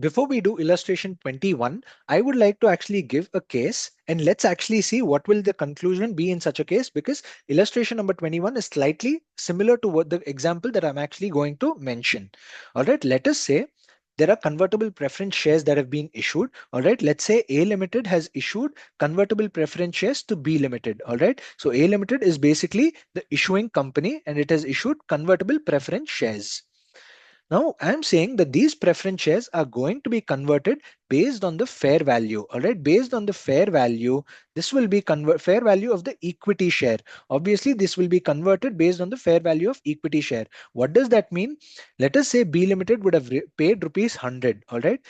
Before we do illustration 21, I would like to actually give a case and let's actually see what will the conclusion be in such a case, because illustration number 21 is slightly similar to what the example that I'm actually going to mention. All right, let us say there are convertible preference shares that have been issued. All right, let's say A Limited has issued convertible preference shares to B Limited. All right, so A Limited is basically the issuing company and it has issued convertible preference shares. Now, I'm saying that these preference shares are going to be converted based on the fair value. All right, based on the fair value, this will be fair value of the equity share. Obviously, this will be converted based on the fair value of equity share. What does that mean? Let us say B Limited would have paid rupees 100. All right,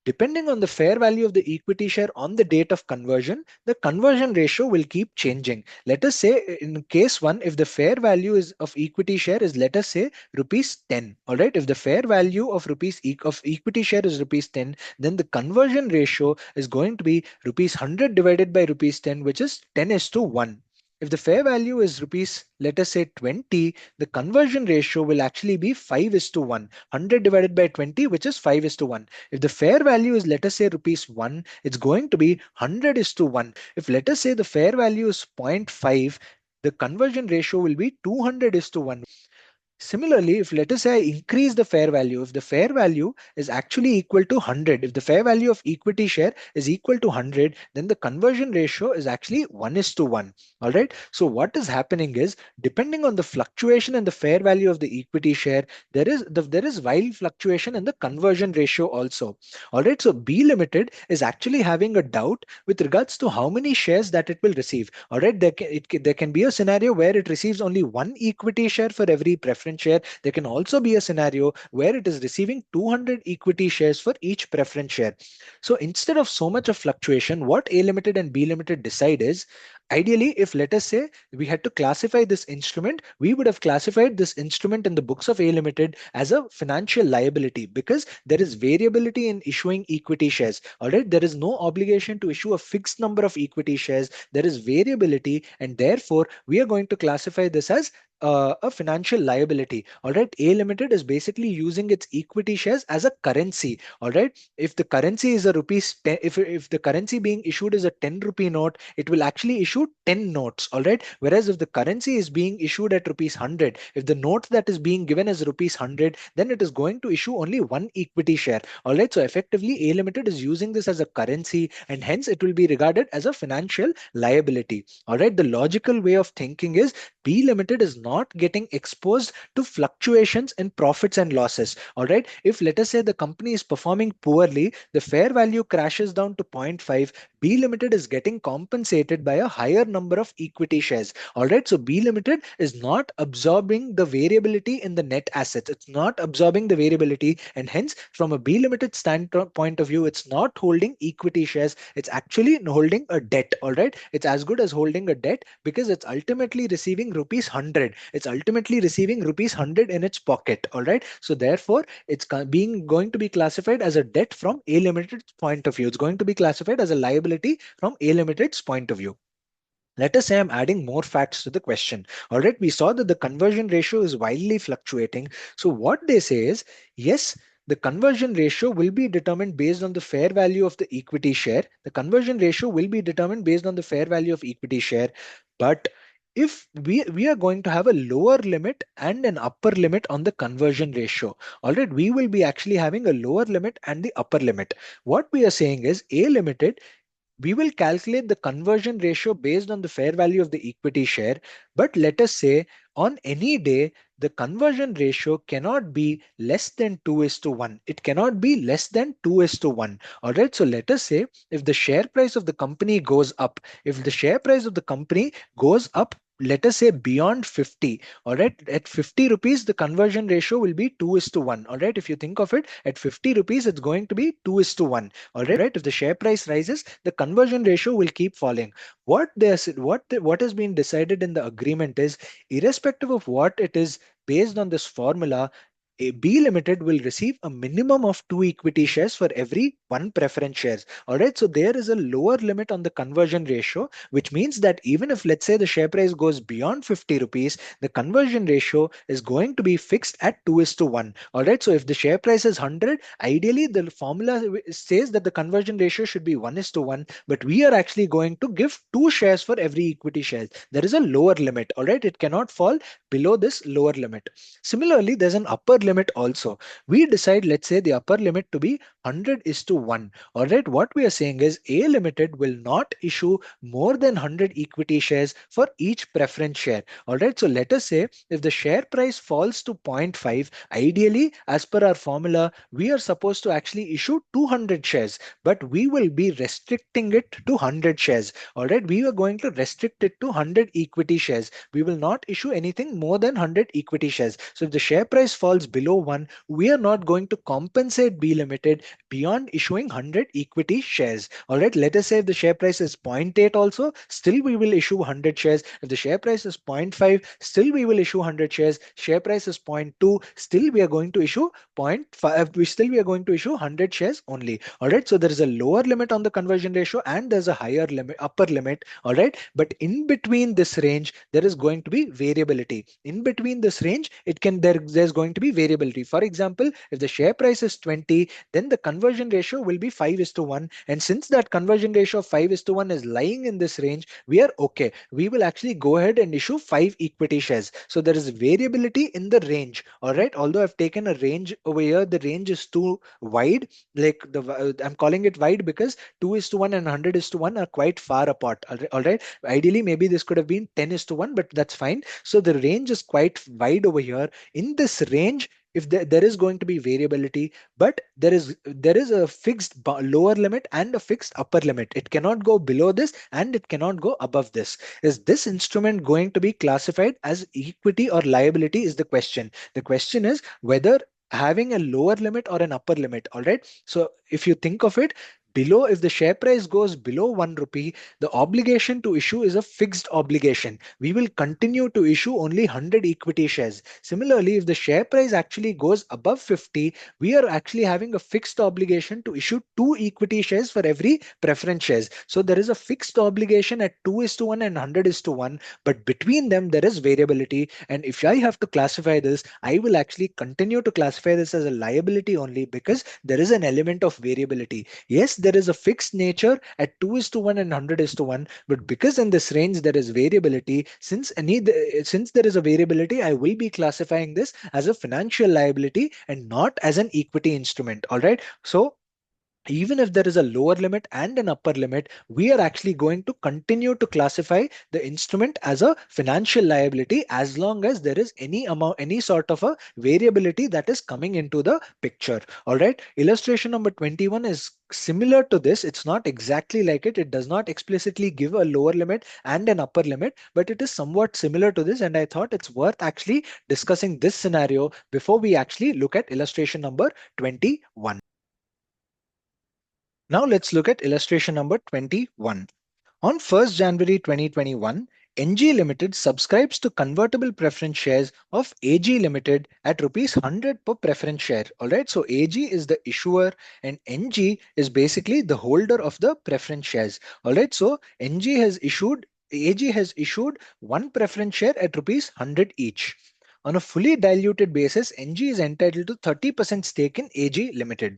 depending on the fair value of the equity share on the date of conversion, the conversion ratio will keep changing. Let us say in case one, if the fair value is of equity share is, let us say, rupees 10. All right. If the fair value of of equity share is rupees 10, then the conversion ratio is going to be rupees 100 divided by rupees 10, which is 10 is to 1. If the fair value is rupees, let us say 20, the conversion ratio will actually be 5 is to 1. 100 divided by 20, which is 5 is to 1. If the fair value is, let us say, rupees 1, it's going to be 100 is to 1. If let us say the fair value is zero point 0.5, the conversion ratio will be 200 is to 1. Similarly, if let us say I increase the fair value, if the fair value is actually equal to 100, if the fair value of equity share is equal to 100, then the conversion ratio is actually 1 is to 1. All right. So what is happening is, depending on the fluctuation in the fair value of the equity share, there is wild fluctuation in the conversion ratio also. All right. So B Limited is actually having a doubt with regards to how many shares that it will receive. All right. There can be a scenario where it receives only one equity share for every preference share. There can also be a scenario where it is receiving 200 equity shares for each preference share. So instead of so much of fluctuation, what A Limited and B Limited decide is, ideally, if let us say we had to classify this instrument, we would have classified this instrument in the books of A Limited as a financial liability, because there is variability in issuing equity shares. All right, there is no obligation to issue a fixed number of equity shares. There is variability, and therefore we are going to classify this as a financial liability. All right, A Limited is basically using its equity shares as a currency. All right, if the currency is a rupees 10, if the currency being issued is a 10 rupee note, it will actually issue 10 notes. All right, whereas if the currency is being issued at rupees 100, if the note that is being given is rupees 100, then it is going to issue only one equity share. All right, so effectively A Limited is using this as a currency, and hence it will be regarded as a financial liability. All right, the logical way of thinking is, B Limited is not getting exposed to fluctuations in profits and losses. All right, if let us say the company is performing poorly, the fair value crashes down to zero point 0.5, B Limited is getting compensated by a higher number of equity shares. All right, so B Limited is not absorbing the variability in the net assets. It's not absorbing the variability, and hence, from a B Limited standpoint of view, it's not holding equity shares. It's actually holding a debt. All right, it's as good as holding a debt, because it's ultimately receiving rupees 100. It's ultimately receiving rupees 100 in its pocket. All right, so therefore, it's being going to be classified as a debt from A Limited's point of view. It's going to be classified as a liability from A Limited's point of view. Let us say I'm adding more facts to the question. All right, we saw that the conversion ratio is wildly fluctuating. So what they say is, yes, the conversion ratio will be determined based on the fair value of the equity share. The conversion ratio will be determined based on the fair value of equity share. But if we are going to have a lower limit and an upper limit on the conversion ratio, all right, we will be actually having a lower limit and the upper limit. What we are saying is, A Limited, we will calculate the conversion ratio based on the fair value of the equity share. But let us say on any day, the conversion ratio cannot be less than 2 is to 1. It cannot be less than 2 is to 1. All right. So let us say if the share price of the company goes up, if the share price of the company goes up, let us say beyond 50. All right, at 50 rupees the conversion ratio will be 2 is to 1. All right, if you think of it, at 50 rupees it's going to be 2 is to 1. All right, if the share price rises, the conversion ratio will keep falling. What has been decided in the agreement is, irrespective of what it is, based on this formula, a B Limited will receive a minimum of two equity shares for every 1 preference shares. All right, so there is a lower limit on the conversion ratio, which means that even if, let's say, the share price goes beyond 50 rupees, the conversion ratio is going to be fixed at 2 is to 1. All right, so if the share price is 100, ideally the formula says that the conversion ratio should be 1 is to 1, but we are actually going to give 2 shares for every equity share. There is a lower limit. All right, it cannot fall below this lower limit. Similarly, there's an upper limit also. We decide, let's say, the upper limit to be 100 is to 1. All right, what we are saying is A Limited will not issue more than 100 equity shares for each preference share. All right, so let us say if the share price falls to zero point 0.5, ideally, as per our formula, we are supposed to actually issue 200 shares, but we will be restricting it to 100 shares. All right, we are going to restrict it to 100 equity shares. We will not issue anything more than 100 equity shares. So if the share price falls below 1, we are not going to compensate B Limited beyond issuing 100 equity shares. All right, let us say if the share price is zero point 0.8 also, still we will issue 100 shares. If the share price is zero point 0.5, still we will issue 100 shares. Share price is zero point 0.2, still we are going to issue zero point 0.5, we are going to issue 100 shares only. All right, so there is a lower limit on the conversion ratio and there's a higher limit, upper limit. All right, but in between this range, there is going to be variability. In between this range, there's going to be variability. For example, if the share price is 20, then the conversion ratio will be 5 is to 1. And since that conversion ratio of 5 is to 1 is lying in this range, we are okay. We will actually go ahead and issue 5 equity shares. So there is variability in the range. All right, although I've taken a range over here, the range is too wide. Like I'm calling it wide because 2 is to 1 and 100 is to 1 are quite far apart. All right, ideally maybe this could have been 10 is to 1, but that's fine. So the range is quite wide over here. In this range, if there is going to be variability, but there is a fixed lower limit and a fixed upper limit. It cannot go below this and it cannot go above this. Is this instrument going to be classified as equity or liability is the question. The question is whether having a lower limit or an upper limit. All right, so if you think of it, below, if the share price goes below 1 rupee, the obligation to issue is a fixed obligation. We will continue to issue only 100 equity shares. Similarly, if the share price actually goes above 50, we are actually having a fixed obligation to issue 2 equity shares for every preference shares. So there is a fixed obligation at 2 is to 1 and 100 is to 1, but between them there is variability. And if I have to classify this, I will actually continue to classify this as a liability only because there is an element of variability. Yes, there is a fixed nature at 2 is to 1 and 100 is to 1, but because in this range there is variability, since there is a variability, I will be classifying this as a financial liability and not as an equity instrument. All right. So even if there is a lower limit and an upper limit, we are actually going to continue to classify the instrument as a financial liability as long as there is any amount, any sort of a variability that is coming into the picture. All right. Illustration number 21 is similar to this. It's not exactly like it. It does not explicitly give a lower limit and an upper limit, but it is somewhat similar to this. And I thought it's worth actually discussing this scenario before we actually look at illustration number 21. Now let's look at illustration number 21. On 1st January 2021, NG Limited subscribes to convertible preference shares of AG Limited at rupees 100 per preference share. All right, so AG is the issuer and NG is basically the holder of the preference shares. All right, so AG has issued one preference share at rupees 100 each. On a fully diluted basis, NG is entitled to 30% stake in AG Limited.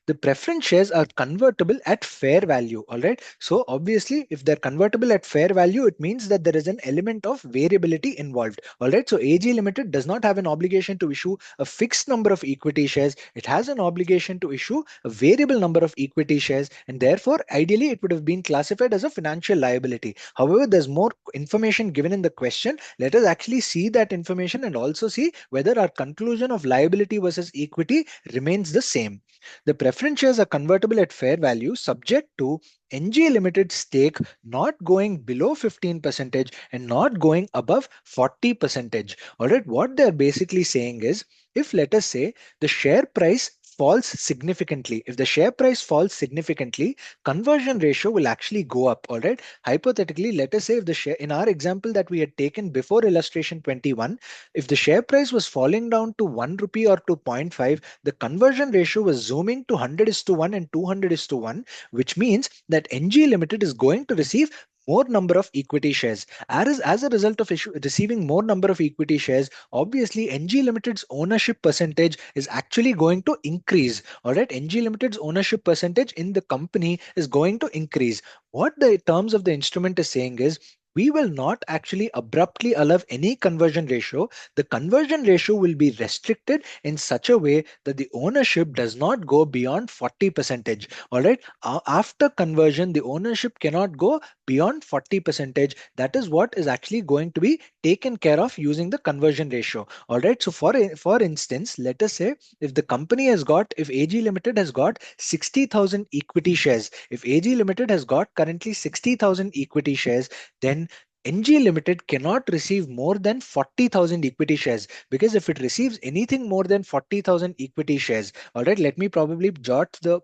The preference shares are convertible at fair value. All right, so obviously if they're convertible at fair value, it means that there is an element of variability involved. All right, so AG Limited does not have an obligation to issue a fixed number of equity shares. It has an obligation to issue a variable number of equity shares, and therefore ideally it would have been classified as a financial liability. However, there's more information given in the question. Let us actually see that information and also see whether our conclusion of liability versus equity remains the same. The preference shares are convertible at fair value subject to NG Limited stake not going below 15% and not going above 40%. All right, what they're basically saying is if let us say the share price falls significantly, if the share price falls significantly, conversion ratio will actually go up. All right. Hypothetically, let us say if the share, in our example that we had taken before illustration 21, if the share price was falling down to 1 rupee or to zero point 0.5, the conversion ratio was zooming to 100 is to 1 and 200 is to 1, which means that NG Limited is going to receive more number of equity shares. As a result of receiving more number of equity shares, obviously NG Limited's ownership percentage is actually going to increase. All right, NG Limited's ownership percentage in the company is going to increase. What the terms of the instrument is saying is, we will not actually abruptly allow any conversion ratio. The conversion ratio will be restricted in such a way that the ownership does not go beyond 40 percentage. All right. After conversion, the ownership cannot go beyond 40 percentage. That is what is actually going to be taken care of using the conversion ratio. All right. So for instance, let us say if the company has got, if AG Limited has got 60,000 equity shares, if AG Limited has got currently 60,000 equity shares, then NG Limited cannot receive more than 40,000 equity shares, because if it receives anything more than 40,000 equity shares, all right, let me probably jot the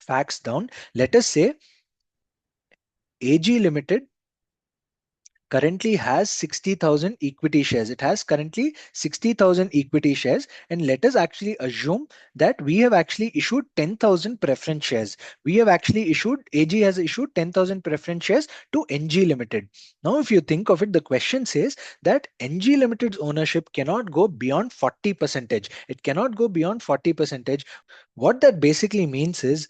facts down. Let us say AG Limited currently has 60,000 equity shares. It has currently 60,000 equity shares. And let us actually assume that we have actually issued 10,000 preference shares. AG has issued 10,000 preference shares to NG Limited. Now, if you think of it, the question says that NG Limited's ownership cannot go beyond 40 percentage. It cannot go beyond 40 percentage. What that basically means is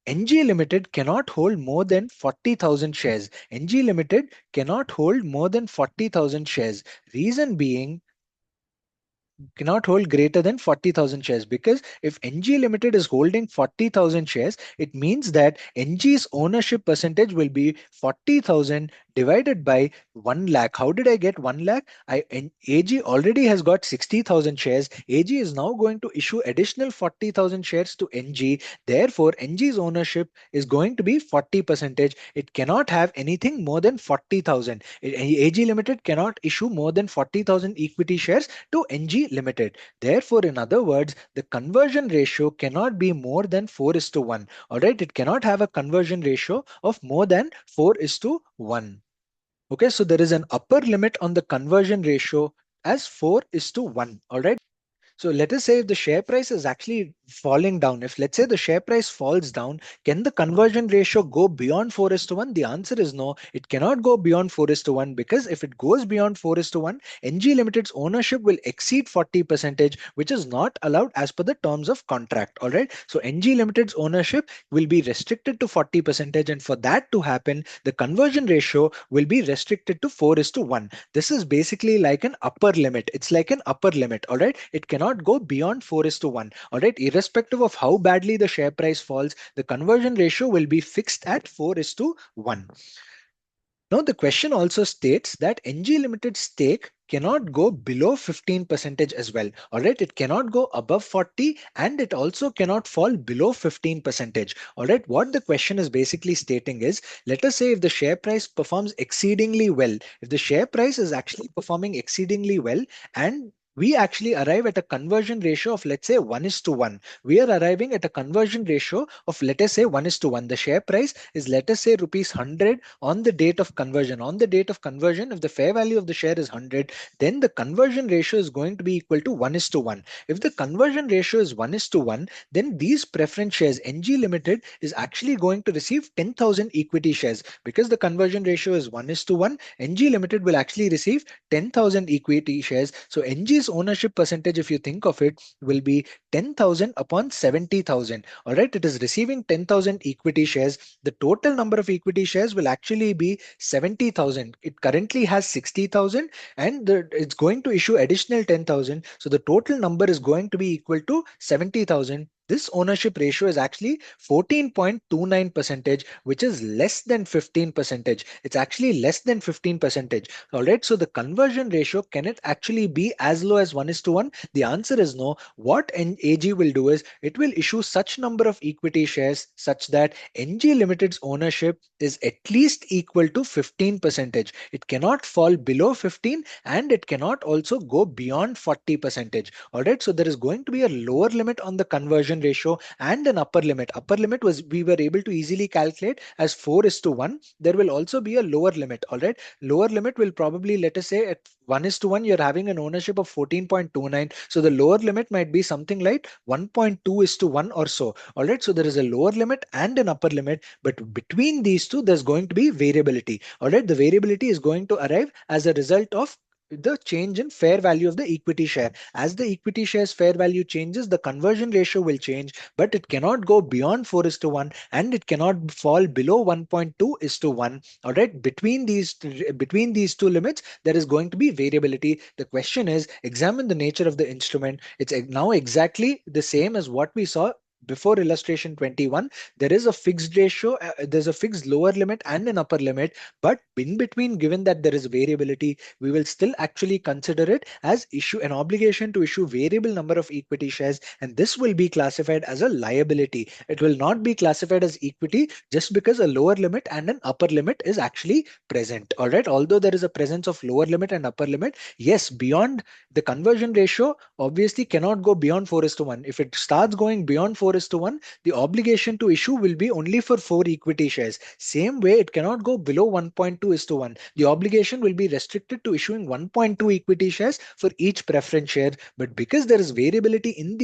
NG Limited cannot hold more than 40,000 shares. NG Limited cannot hold more than 40,000 shares. Reason being, cannot hold greater than 40,000 shares, because if NG Limited is holding 40,000 shares, it means that NG's ownership percentage will be 40,000 divided by 1 lakh. How did I get 1 lakh? AG already has got 60,000 shares. AG is now going to issue additional 40,000 shares to NG. Therefore, NG's ownership is going to be 40 percentage. It cannot have anything more than 40,000. AG Limited cannot issue more than 40,000 equity shares to NG Limited. Therefore, in other words, the conversion ratio cannot be more than 4 is to 1. All right, it cannot have a conversion ratio of more than 4 is to 1. Okay, so there is an upper limit on the conversion ratio as 4 is to 1. All right. So let us say if the share price is actually falling down, if let's say the share price falls down, can the conversion ratio go beyond 4 is to 1? The answer is no. It cannot go beyond 4 is to 1, because if it goes beyond 4 is to 1, NG Limited's ownership will exceed 40 percentage, which is not allowed as per the terms of contract. All right. So NG Limited's ownership will be restricted to 40 percentage. And for that to happen, the conversion ratio will be restricted to 4 is to 1. This is basically like an upper limit. It's like an upper limit. All right. It cannot go beyond 4 is to 1. All right. Irrespective of how badly the share price falls, the conversion ratio will be fixed at 4 is to 1. Now, the question also states that NG Limited stake cannot go below 15 percentage as well. All right. It cannot go above 40, and it also cannot fall below 15 percentage. All right. What the question is basically stating is, let us say if the share price performs exceedingly well, if the share price is actually performing exceedingly well, and we actually arrive at a conversion ratio of, let's say, 1 is to 1. We are arriving at a conversion ratio of, let us say, 1 is to 1. The share price is, let us say, rupees 100 on the date of conversion. On the date of conversion, if the fair value of the share is 100, then the conversion ratio is going to be equal to 1 is to 1. If the conversion ratio is 1 is to 1, then these preference shares, NG Limited is actually going to receive 10,000 equity shares. Because the conversion ratio is 1 is to 1, NG Limited will actually receive 10,000 equity shares. So NG's ownership percentage, if you think of it, will be 10,000 upon 70,000. All right, it is receiving 10,000 equity shares. The total number of equity shares will actually be 70,000. It currently has 60,000, and it's going to issue additional 10,000. So the total number is going to be equal to 70,000. This ownership ratio is actually 14.29 percentage, which is less than 15 percentage. It's actually less than 15 percentage. All right. So the conversion ratio, can it actually be as low as 1 is to 1? The answer is no. What AG will do is it will issue such number of equity shares such that NG Limited's ownership is at least equal to 15 percentage. It cannot fall below 15, and it cannot also go beyond 40 percentage. All right. So there is going to be a lower limit on the conversion conversion ratio and an upper limit. Upper limit was we were able to easily calculate as 4 is to 1. There will also be a lower limit. All right. Lower limit will probably, let us say, at 1 is to 1, you're having an ownership of 14.29. So the lower limit might be something like 1.2 is to 1 or so. All right. So there is a lower limit and an upper limit, but between these two, there's going to be variability. All right. The variability is going to arrive as a result of the change in fair value of the equity share. As the equity share's fair value changes, the conversion ratio will change, but it cannot go beyond 4 is to 1 and it cannot fall below 1.2 is to 1. All right. Between these two limits, there is going to be variability. The question is, examine the nature of the instrument. It's now exactly the same as what we saw before illustration 21. There is a fixed ratio, there's a fixed lower limit and an upper limit, but in between, given that there is variability, we will still actually consider it as issue an obligation to issue variable number of equity shares, and this will be classified as a liability. It will not be classified as equity just because a lower limit and an upper limit is actually present. All right. Although there is a presence of lower limit and upper limit, yes, beyond the conversion ratio obviously cannot go beyond 4 is to 1. If it starts going beyond 4 is to 1, the obligation to issue will be only for 4 equity shares. Same way, it cannot go below 1.2 is to 1. The obligation will be restricted to issuing 1.2 equity shares for each preference share. But because there is variability in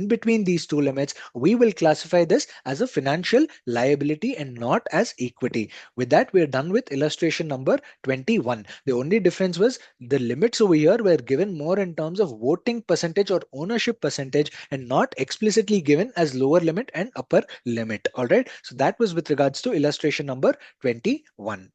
between these two limits, we will classify this as a financial liability and not as equity. With that, we are done with illustration number 21. The only difference was the limits over here were given more in terms of voting percentage or ownership percentage and not explicitly given as lower limit and upper limit. All right. So that was with regards to illustration number 21.